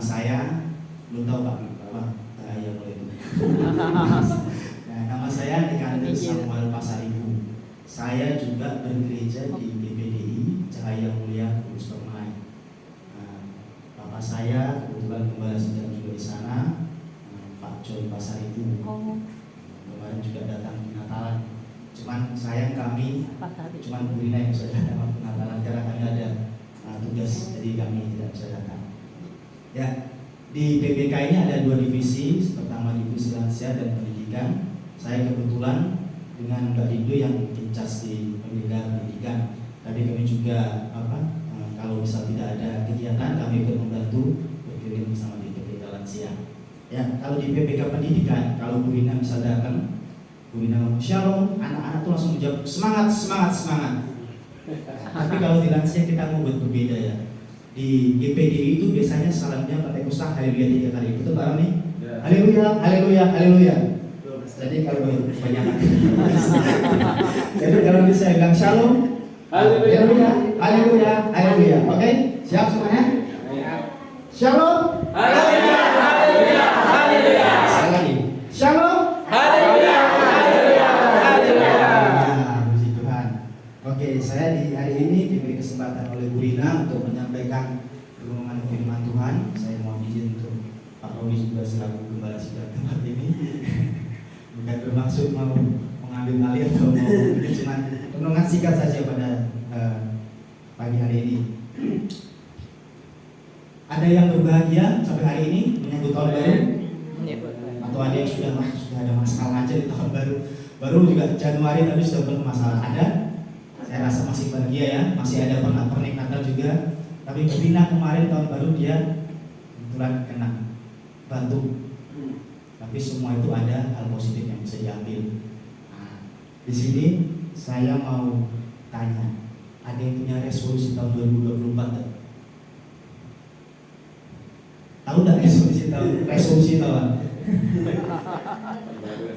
saya, belum tahu Pak, bahaya boleh itu. Nah, nama saya Nikanter Samuel Pasaribu. Saya juga bergereja di GPDI Cahaya Mulia Kudus Permai. Bapak saya kebetulan gembala sidang juga di sana, Pak Joy Pasaribu. Kemarin juga datang di Natalan. Cuman sayang kami, cuman Bu Rina yang bisa datang di Natalan karena kami ada tugas, jadi kami tidak bisa datang. Ya, di PPK ini ada 2 divisi. Pertama divisi lansia dan pendidikan. Saya kebetulan dengan Mbak Dindo yang incas di pendidikan. Tapi kami juga kalau misal tidak ada kegiatan, kami ikut membantu berkeliling bersama di PPK lansia. Ya, kalau di PPK pendidikan, kalau Bu Rina misal datang, Bu Rina ngomong shalom, anak-anak tuh langsung menjawab semangat, semangat, semangat. Tapi kalau di lansia kita mau berbeda ya. Di GPDI itu biasanya salamnya Pentekosta haleluya 3 kali. Betul Pak Rani? Haleluya, haleluya, haleluya. Jadi kalau banyak jadi kalau bisa bilang shalom, haleluya, haleluya, haleluya. Oke, siap semuanya? Shalom, haleluya, haleluya, haleluya. Sekali lagi, shalom, haleluya, haleluya, haleluya. Puji Tuhan. Oke, saya di hari ini diberi kesempatan oleh Bu Rina untuk menyampaikan renungan firman Tuhan. Saya mohon izin untuk Pak Robi juga selaku gembala sidang tempat ini. Bukan bermaksud mau mengambil alih atau mau cuma renungan singkat saja pada pagi hari ini. Ada yang berbahagia sampai hari ini menyambut tahun baru? Atau ada yang sudah ada masalah aja di tahun baru? Baru juga Januari tapi sudah penuh masalah. Ada? Saya rasa masih bahagia ya, masih ada pernik Natal juga. Tapi Bina kemarin tahun baru dia kebetulan kena batuk. Tapi semua itu ada hal positif yang bisa diambil. Nah, di sini saya mau tanya, ada yang punya resolusi tahun 2024 tak? Tahu tak resolusi tahun?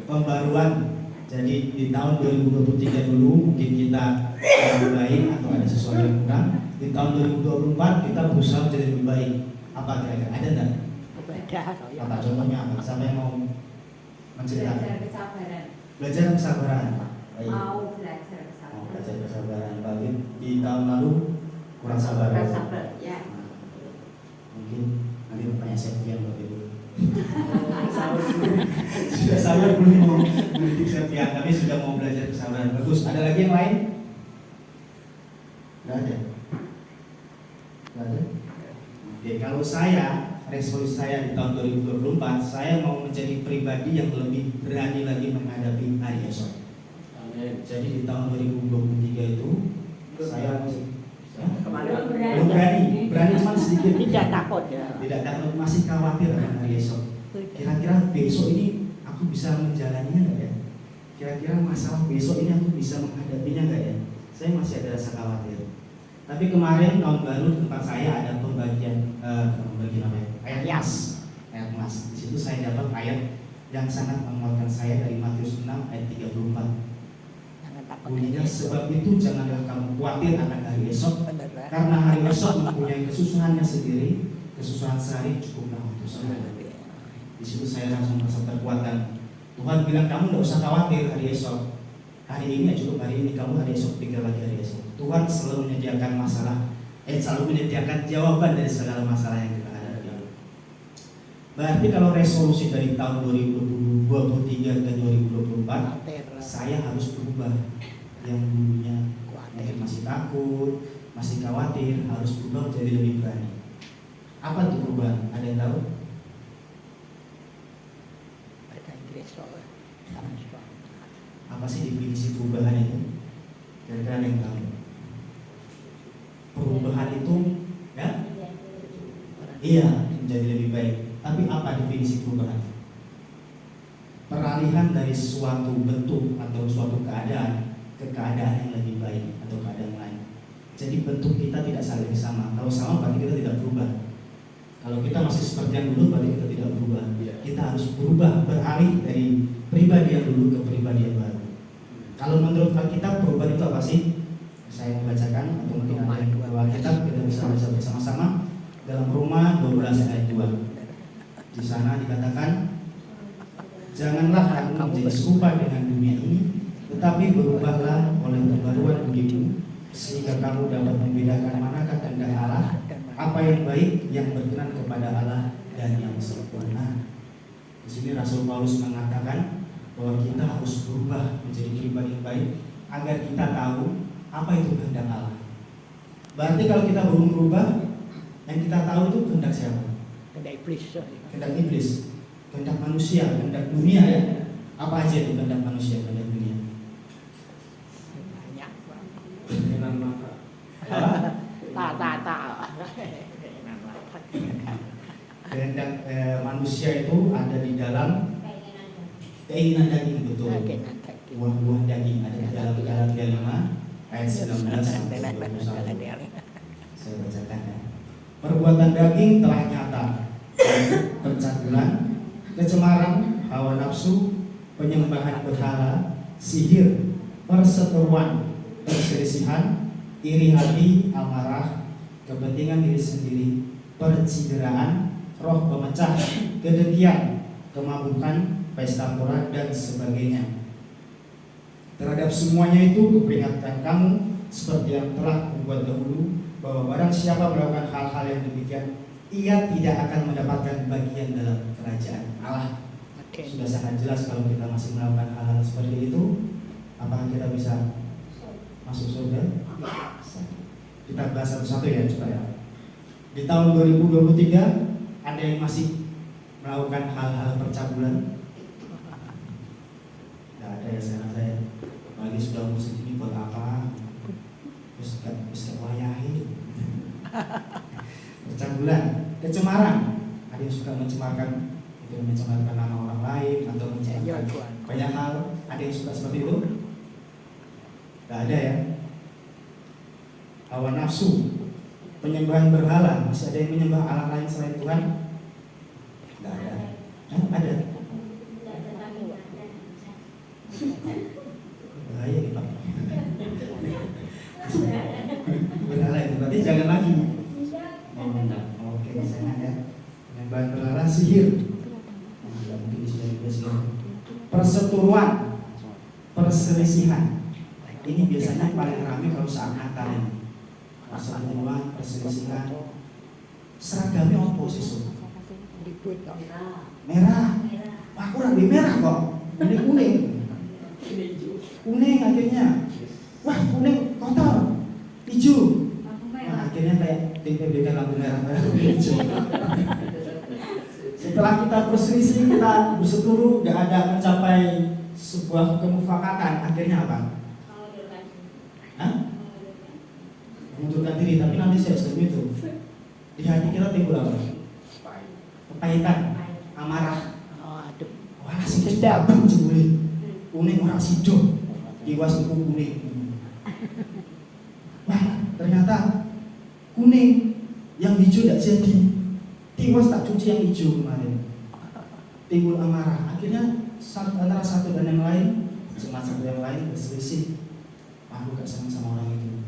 Pembaruan. Jadi di tahun 2023 dulu mungkin kita lebih baik atau ada sesuatu yang kurang. Di tahun 2024 kita berusaha menjadi lebih baik. Apa kira-kira? Ada tak? Apa contohnya apa? Siapa yang mau menceritakan? Belajar kesabaran. Belajar kesabaran. Baik. Mau belajar kesabaran. Mau belajar kesabaran. Bagi di tahun lalu kurang sabar. Kurang sabar, ya. Nah, mungkin nanti bertanya Septian Bapak Ibu. Sudah sabar belum mau mendidik Septian, tapi sudah mau belajar kesabaran. Bagus. Ada lagi yang lain? Tidak ada. Tidak ada. Oke, kalau resolusi saya di tahun 2024, saya mau menjadi pribadi yang lebih berani lagi menghadapi hari esok. Amin. Jadi di tahun 2023 itu saya belum berani cuma sedikit. Tidak takut ya. Tidak takut, masih khawatir akan hari esok. Kira-kira besok ini aku bisa menjalaninya nggak ya? Kira-kira masalah besok ini aku bisa menghadapinya nggak ya? Saya masih ada rasa khawatir. Tapi kemarin tahun baru tempat saya ada pembagian ayat mas. Di situ saya dapat ayat yang sangat menguatkan saya dari Matius 6 ayat 34. Bunyinya, sebab itu janganlah kamu khawatir akan hari esok, karena hari esok mempunyai kesusahannya sendiri. Kesusahan sehari cukuplah untuk sehari. Di situ saya langsung merasa terkuatkan. Tuhan bilang kamu tidak usah khawatir hari esok. Hari ini ya cukup hari ini, kamu hari esok pikir lagi hari esok. Tuhan selalu menyediakan selalu menyediakan jawaban dari segala masalah yang kita hadapi. Berarti kalau resolusi dari tahun 2023 ke 2024, saya harus berubah. Yang dulunya mungkin masih takut, masih khawatir, harus berubah menjadi lebih berani. Apa itu perubahan? Ada yang tahu? Apa sih definisi perubahan itu? Kira-kira ada yang tahu? Perubahan itu, ya? Iya, menjadi lebih baik. Tapi apa definisi perubahan? Peralihan dari suatu bentuk atau suatu keadaan ke keadaan yang lebih baik atau keadaan lain. Jadi bentuk kita tidak saling sama. Kalau sama berarti kita tidak berubah. Kalau kita masih seperti yang dulu berarti kita tidak berubah. Kita harus berubah, beralih dari pribadi yang dulu ke pribadi yang baru. Kalau menurut Alkitab perubahan itu apa sih? Saya membacakan atau mungkin ada yang bawa Alkitab, kita bisa baca bersama-sama. dalam Roma 12 ayat 2. Di sana dikatakan, janganlah kamu menjadi serupa dengan dunia ini, tetapi berubahlah oleh pembaruan budimu, sehingga kamu dapat membedakan manakah kehendak Allah, apa yang baik, yang berkenan kepada Allah, dan yang sempurna. Di sini Rasul Paulus mengatakan bahwa kita harus berubah menjadi pribadi yang baik agar kita tahu apa itu kehendak Allah. Berarti kalau kita belum berubah, yang kita tahu itu kehendak siapa? Kehendak iblis. Kehendak iblis, kehendak manusia, kehendak dunia ya. Apa aja itu kehendak manusia, kehendak dunia? Banyak. Keinginan mata. Kehendak manusia itu ada di dalam keinginan daging, betul. Buah-buah daging ada di dalam Galatia 5 ayat 19 sampai 21. Saya bacakan ya. Perbuatan daging telah nyata: percabulan, kecemaran, hawa nafsu, penyembahan berhala, sihir, perseteruan, perselisihan, iri hati, amarah, kepentingan diri sendiri, percideraan, roh pemecah, kedengkian, kemabukan, pesta pora, dan sebagainya. Terhadap semuanya itu kuperingatkan kamu seperti yang telah membuat dahulu, bahwa barang siapa melakukan hal-hal yang demikian, ia tidak akan mendapatkan bagian dalam kerajaan Allah. Sudah sangat jelas kalau kita masih melakukan hal-hal seperti itu, apakah kita bisa masuk surga? Kita bahas satu-satu ya, coba ya. Di tahun 2023 ada yang masih melakukan hal-hal percabulan? Tidak ada ya, saya rasa ya. Lagi sudah musik ini buat apa? Terus wayahi. Percabulan, kecemaran. Ada yang suka mencemarkan, itu mencemarkan nama orang lain atau mencemarkan banyak hal. Ada yang suka seperti itu? Tidak ada ya. Hawa nafsu, penyembahan berhala. Masih ada yang menyembah Allah lain selain Tuhan? Tidak ada. Ada. Bahaya nih Pak. Berhala itu berarti jangan lagi. Oke, misalnya ya. Penyembahan berhala, sihir. Mungkin di sini juga sihir. Perseteruan, perselisihan. Ini biasanya paling ramai kalau saat Natal ini. Perseteruan, perselisihan. Seragamnya apa sih? Merah. Wah, kurang lebih merah kok. Ini kuning. Kuning akhirnya. Wah, kuning kotor. Hijau. Nah, akhirnya kayak TPBK lampu merah hijau. Setelah kita perselisih, kita berseteru, tidak ada mencapai sebuah kemufakatan. Akhirnya apa? Mengundurkan diri, tapi nanti saya setuju itu. Di hati kita timbul apa? Kepahitan, amarah. Wah, sing dendam jebule. Kuning ora sido. Kiwas niku kuning. Wah, ternyata kuning, yang hijau tidak jadi. Tiwas tak cuci yang hijau kemarin. Timbul amarah. Akhirnya antara satu dan yang lain, satu yang lain berselisih. Aku gak senang sama orang itu.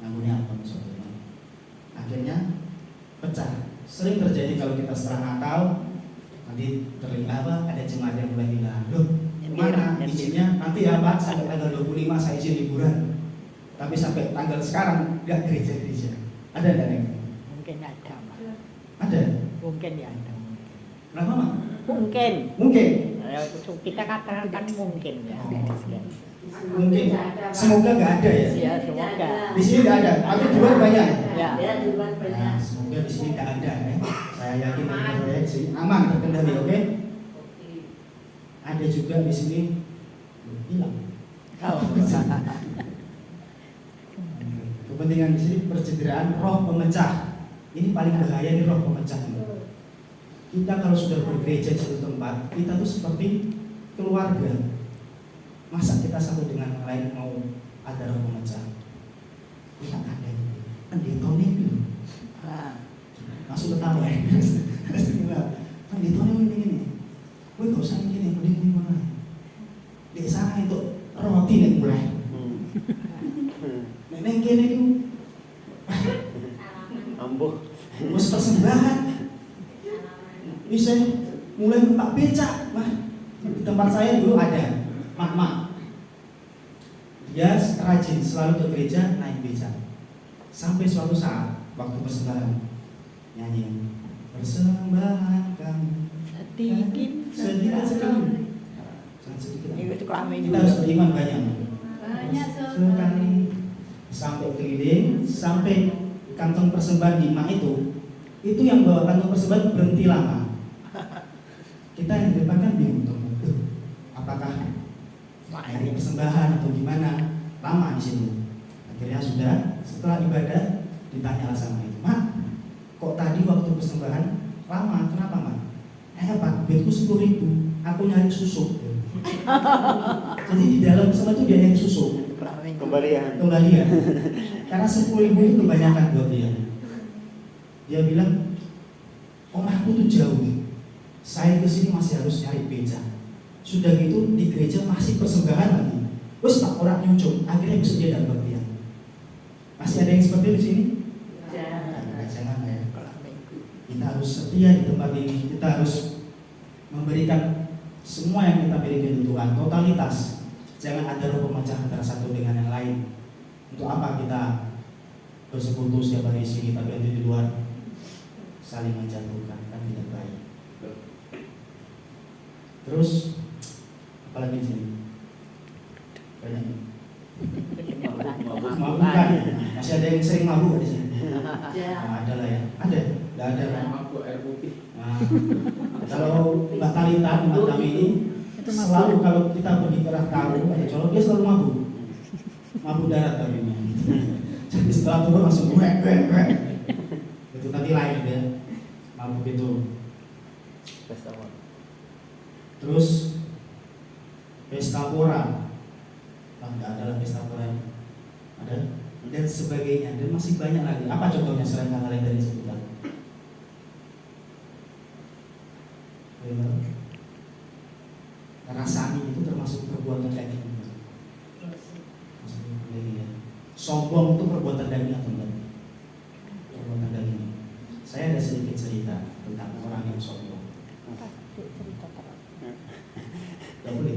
Namanya apa maksudnya? Akhirnya pecah. Sering terjadi kalau kita setelah Natal, nanti terlihat apa? Ada jemaat yang mulai bilang, loh, mana izinnya? Nanti ya Pak, sampai tanggal 25 saya izin liburan. Tapi sampai tanggal sekarang nggak gereja-gereja. Ada enggak nih? Mungkin ada, Pak. Ada? Mungkin ya ada. Kenapa Mak? Mungkin. Mungkin. Kita katakan mungkin ya. Mungkin. Semoga nggak ada ya. Ya, semoga. Di sini nggak ada. Tapi di luar banyak. Ya. Nah, semoga di sini nggak ada ya. Saya yakin ada proyeksi aman terkendali, oke? Ada juga di sini hilang. Oh. Kepentingan di sini percederaan, roh pemecah. Ini paling bahaya nih, roh pemecah. Kita kalau sudah bergereja di satu tempat, kita tuh seperti keluarga. Masa kita satu dengan yang lain mau ada roh pemecah? Kita ada pendetone itu. Masuk ketawa ya. Pendetone ini. Gue gak usah gini, pendetone mana? Di sana itu roti nih mulai. Neng kene itu. Ambo. Terus persembahan. Bisa mulai buka becak. Nah, di tempat saya dulu ada mak-mak. Dia rajin selalu ke gereja naik becak. Sampai suatu saat waktu persembahan nyanyi persembahan kami sedikit sekali. Sangat sedikit. Itu kami Kita harus beriman banyak. Banyak Sekali sekali. sampai keliling, sampai kantong persembahan di mak itu yang bawa kantong persembahan berhenti lama. Kita yang di depan kan bingung tuh, apakah hari persembahan atau gimana, lama di situ. Akhirnya sudah setelah ibadah ditanya sama itu, Mak, kok tadi waktu persembahan lama, kenapa Mak? Pak, duitku 10.000, aku nyari susu. Jadi di dalam persembahan itu dia nyari susu. Kembalian. Karena 10.000 itu kebanyakan buat dia. Dia bilang, omahku tuh jauh. Saya kesini masih harus nyari beca. Sudah gitu di gereja masih persembahan lagi. Terus tak orang nyucuk. Akhirnya besok dia dapat dia. Masih ada yang seperti itu di sini? Jangan ya. Kita harus setia di tempat ini. Kita harus memberikan semua yang kita miliki untuk Tuhan. Totalitas. Jangan ada roh pemecah antara satu dengan yang lain. Untuk apa kita bersekutu setiap hari di sini tapi nanti di luar saling menjatuhkan, kan tidak baik. Terus apalagi di sini? Banyak. Mabukan. Masih ada yang sering mabuk di sini? Nah, ada lah ya. Ada? Tidak ada kan? Mabuk air putih. Nah, kalau Mbak Talita, Mbak kami ini selalu kalau kita pergi ke tahu ada cowok dia selalu mabuk darat tapi ini. Jadi setelah turun langsung gue. Itu tadi lain ya, mabuk itu. Terus pesta pora, nggak ada lah pesta pora, ada dan sebagainya dan masih banyak lagi. Apa contohnya selain hal lain dari sebutan? Rasani itu termasuk perbuatan daging. Sombong itu perbuatan daging atau enggak? Perbuatan daging. Saya ada sedikit cerita tentang orang yang sombong. Tidak boleh.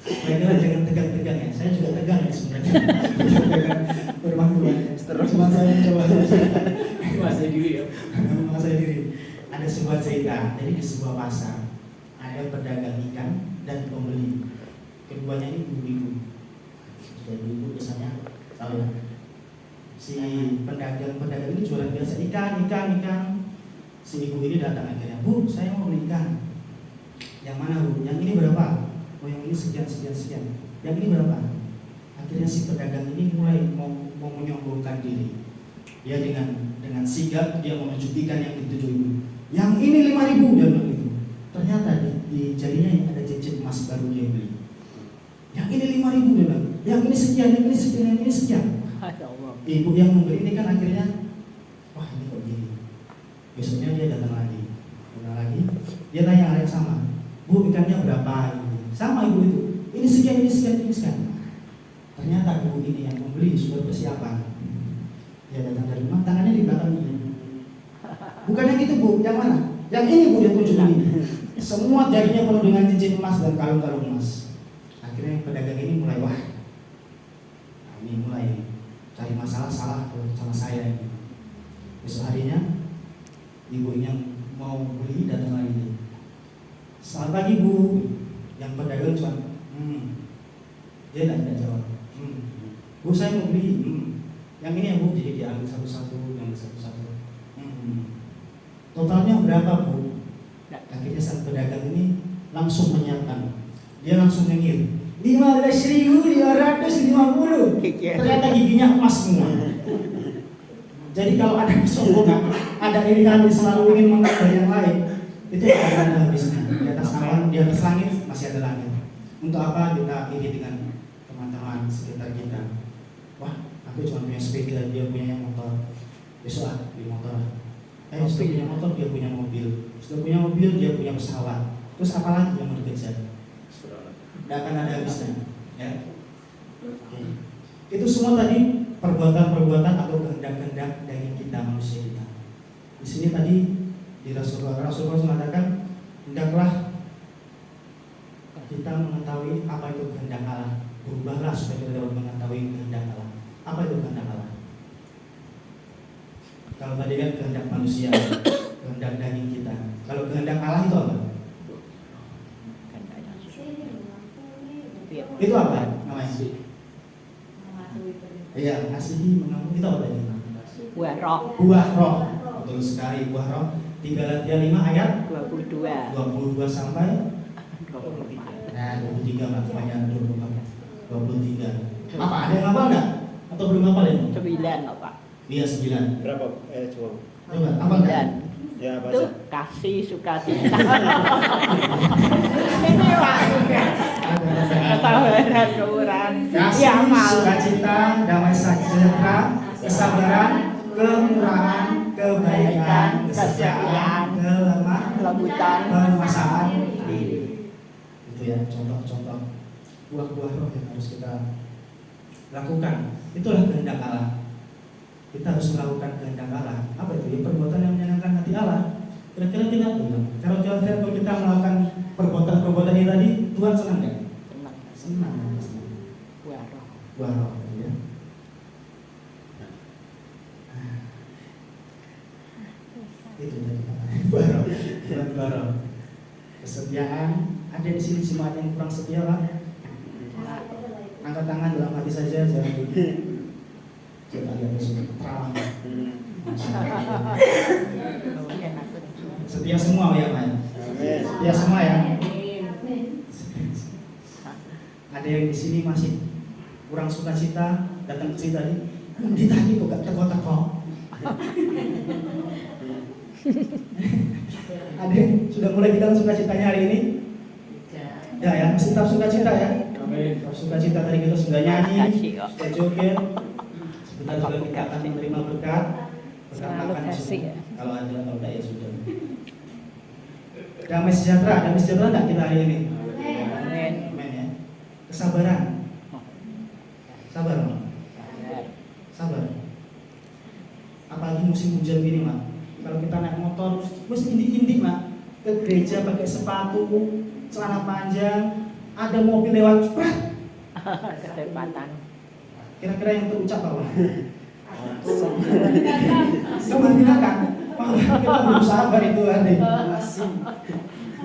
Saya jangan tegang-tegang ya. Saya juga tegang ya sebenarnya. Bermaklum. Terus saya coba Masih diri ya. menguasai diri. Ada sebuah cerita. Jadi di sebuah pasar ada pedagang ikan dan pembeli. Keduanya ini ibu-ibu. Jadi ibu biasanya tahu ya. Si pedagang ini jualan biasa ikan. Si ibu ini datang akhirnya, Bu, saya mau beli ikan. Yang mana Bu? Yang ini berapa? Oh yang ini sekian. Yang ini berapa? Akhirnya si pedagang ini mulai mau menyombongkan diri. Dia dengan sigap dia mau menunjukkan yang dituju ibu. Yang ini 5.000 dia bilang gitu. Ternyata di jarinya ada cincin emas baru dia beli. Yang ini 5.000 dia bilang. Yang ini sekian, yang ini sekian. Ibu yang membeli ini kan akhirnya, wah ini kok gini. Besoknya dia datang lagi. Dia tanya hal yang sama. Bu, ikannya berapa? Sama ibu itu. Ini sekian. Ternyata ibu ini yang membeli sudah persiapan. Dia datang dari rumah, tangannya di belakang ini. Bukan yang itu Bu, yang mana? Yang ini Bu, dia tunjuk ini. Semua jarinya penuh dengan cincin emas dan kalung-kalung emas. Akhirnya yang pedagang ini mulai, wah, ini mulai cari masalah salah sama saya. Besok harinya ibu yang mau beli datang lagi. Selamat pagi Bu. Yang pedagang cuma, dia tidak jawab. Bu, saya mau beli. Yang ini ya Bu, jadi dia ambil satu-satu. Totalnya berapa Bu? Akhirnya sang pedagang ini langsung menyiapkan. Dia langsung nyengir. 15.250. Ternyata giginya emas semua. Jadi kalau ada kesombongan, ada iri-hati selalu ingin mengambil yang lain, itu tidak ada habisnya. Di atas awan, di atas langit masih ada langit. Untuk apa kita iri dengan teman-teman sekitar kita? Wah, aku cuma punya sepeda, dia punya motor. Besok beli motor. Sudah punya motor, dia punya mobil. Sudah punya mobil, dia punya pesawat. Terus apa lagi yang mau dikejar? Tidak akan ada habisnya. Ya. Oke. Itu semua tadi perbuatan-perbuatan atau kehendak-kehendak daging kita, manusia kita. Di sini tadi di Rasulullah mengatakan, hendaklah kita mengetahui apa itu kehendak Allah. Berubahlah supaya kita dapat mengetahui kehendak Allah. Apa itu kehendak Allah? Kalau tadi kan kehendak manusia, kehendak daging kita. Kalau kehendak Allah itu apa? Itu apa namanya? Mematuhi perintah. Iya, ngasihi, mengampuni, itu apa tadi? Buah roh Buah roh. Betul sekali, buah roh. Di Galatia 5 ayat 22. 22 sampai 24. nah 23 Pak, banyak 23. Apa ada yang hafal enggak? Atau belum hafal ini? 9 Pak. Iya 9. Berapa? Coba. Coba hafal enggak? 9. Ya, Itu baca. kasih sukacita. Ini Pak. Kesabaran, kemurahan, Kasih, amal, sukacita, damai sejahtera, kesabaran, kemurahan, kebaikan, kesetiaan, kelemah, kelembutan, penguasaan diri. Itu ya contoh-contoh buah-buah roh yang harus kita lakukan. Itulah kehendak Allah. Kita harus melakukan kehendak Allah. Apa itu? Ya, perbuatan yang menyenangkan hati Allah. Kira-kira kita kalau kita melakukan perbuatan-perbuatan ini tadi, Tuhan senang nggak? senang, Senang. buah roh. Buah roh, ya. Itu tadi buah roh, buah roh. Kesetiaan. Ada di sini semua yang kurang setia, Pak. Angkat tangan dalam hati saja, jangan coba lihat di sini. Terawang. Setia semua ya, Pak. Amin. Setia semua ya. Amin. Ada yang di sini masih kurang sukacita, datang ke sini tadi. Di tadi kok gak teko-teko. Ada yang sudah mulai hilang sukacitanya hari ini? Ya, masih tetap sukacita ya. Amin. Tetap sukacita, tadi kita sudah nyanyi, Kasih kok. sudah joget. Sebentar juga kita akan menerima berkat. Berkat Selalu makan kasih semua. ya. Kalau ada, kalau tidak ya sudah. Damai sejahtera enggak kita hari ini? Amin. Amin ya. Kesabaran. Sabar, Mak. Sabar. Apalagi musim hujan gini, Mak. Kalau kita naik motor, terus indik-indik, Mak. Ke gereja pakai sepatu, celana panjang, ada mobil lewat, cepat. Kecepatan. Kira-kira yang terucap apa? Kebun binatang. Maka kita belum sabar itu hari.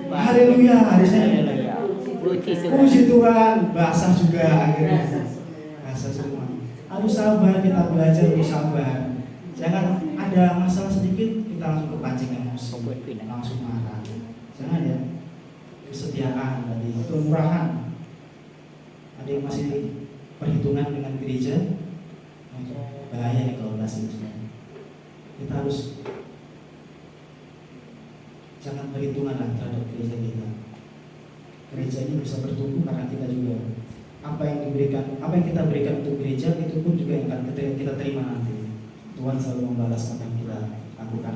Haleluya, harusnya. Puji Tuhan. Puji Tuhan, basah juga akhirnya. Basah semua. Harus sabar, kita belajar untuk sabar. Jangan ada masalah sedikit kita langsung kepancing emosi, langsung marah. Jangan ya. Kesetiaan tadi, kemurahan. Ada yang masih perhitungan dengan gereja, bahaya nih kalau bahas ini. Kita harus jangan perhitungan lah terhadap gereja kita. Gereja ini bisa bertumbuh karena kita juga. Apa yang kita berikan untuk gereja itu pun juga yang akan kita terima nanti. Tuhan selalu membalas apa yang kita lakukan.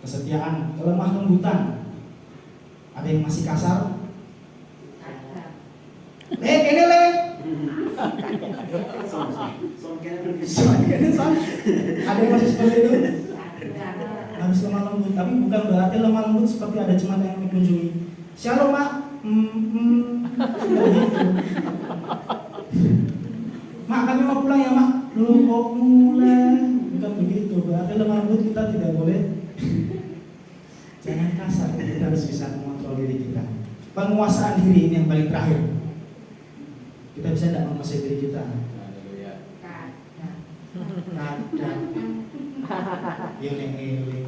Kesetiaan, kelemah lembutan. Ada yang masih kasar. Kene le. Ada yang masih seperti itu. Harus lemah lembut, tapi bukan berarti lemah lembut seperti ada jemaat yang dikunjungi. Shalom, Mak. Tidak gitu. Mak, kami mau pulang ya, Mak. Lu mau pulang? Bukan begitu. Berarti lemah lembut kita tidak boleh. Jangan kasar. Kita harus bisa mengontrol diri kita. Penguasaan diri ini yang paling terakhir. Kita bisa tidak menguasai diri kita. Haleluya. Kadang yeleng-yeleng,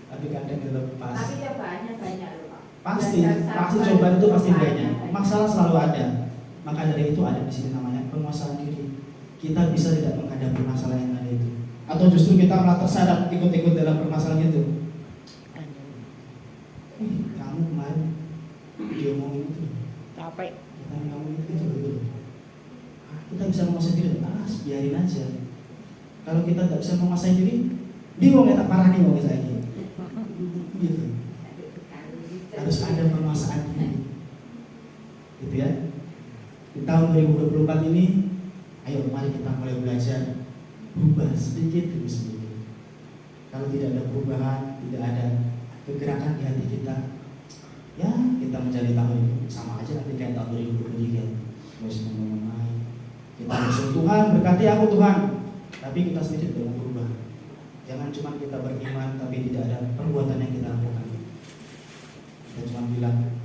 tapi kadang dilepas. Tapi cobaannya banyak loh, Pak. Pasti Belajar sabar, coba itu pasti cobaannya banyak. Masalah selalu ada. Maka dari itu ada di sini namanya penguasaan diri. Kita bisa tidak menghadapi masalah yang ada itu, atau justru kita malah terseret ikut-ikut dalam permasalahan itu. Kamu kemarin dia ngomongin itu, Capek. kita ngomongin itu. Kita bisa menguasai diri, biarin aja. Kalau kita tidak bisa menguasai diri, bingung ya tak parah nih mau saya ini. Gitu. Harus ada penguasaan diri. Gitu ya. Di tahun 2024 ini mari kita mulai belajar berubah sedikit demi sedikit. Kalau tidak ada perubahan, tidak ada kegerakan di hati kita, ya kita menjadi tahun ini sama aja nanti kayak tahun 2023. Terus mengenai kita bersyukur Tuhan berkati aku Tuhan, tapi kita sendiri belum berubah. Jangan cuma kita beriman tapi tidak ada perbuatan yang kita lakukan. Kita cuma bilang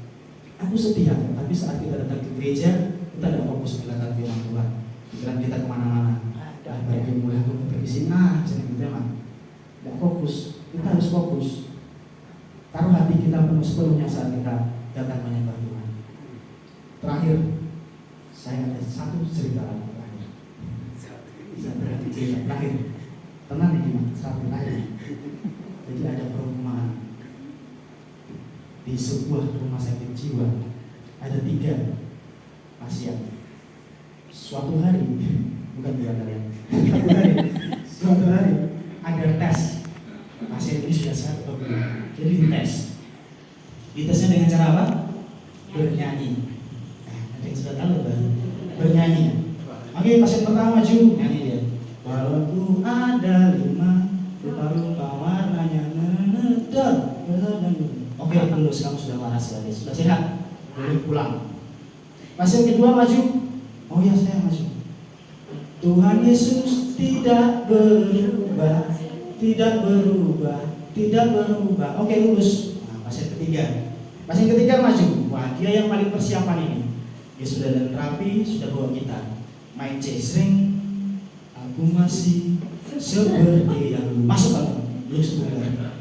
aku setia, tapi saat kita datang ke gereja kita tidak fokus melihat firman Tuhan. Pikiran kita kemana-mana. Bagi mulai aku pergi sini, jangan gitu ya, tidak fokus. Kita harus fokus. Taruh hati kita penuh sepenuhnya saat kita datang menyembah Tuhan. Terakhir, saya ada satu cerita terakhir. Cerita terakhir. Tenang ini, satu terakhir. Jadi ada perumahan di sebuah rumah sakit jiwa. Ada 3 pasien. Suatu hari, bukan kalian. Suatu hari ada tes. Pasien ini sudah sehat atau belum? Jadi dites. Ditesnya dengan cara apa? Bernyanyi. Ada yang sudah tahu kan? Bernyanyi. Oke, pasien pertama maju, nyanyi dia. Walaupun ada 5 rupa-rupa warnanya menedar. Oke, lulus, kamu sudah waras lagi, sudah sehat, boleh pulang. Pasien kedua maju. Oh ya, saya maju. Tuhan Yesus tidak berubah, tidak berubah, tidak berubah. Oke, lulus. Nah, pasien ketiga. Pasien ketiga maju. Wah, dia yang paling persiapan ini. Dia sudah dan rapi, sudah bawa kita main C-string. Aku masih seperti yang dulu. Masuk kamu. Lu sebenarnya.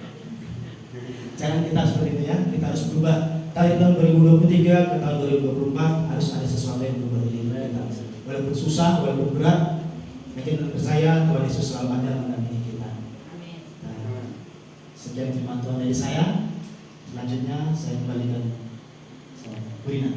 Jangan kita seperti itu ya. Kita harus berubah. Dari tahun 2023 ke tahun 2024 harus ada sesuatu yang berubah di diri kita. Walaupun susah, walaupun berat, yakin percaya Tuhan Yesus selalu ada mendampingi kita. Nah, sekian firman Tuhan dari saya. Selanjutnya saya kembalikan Bu Rina.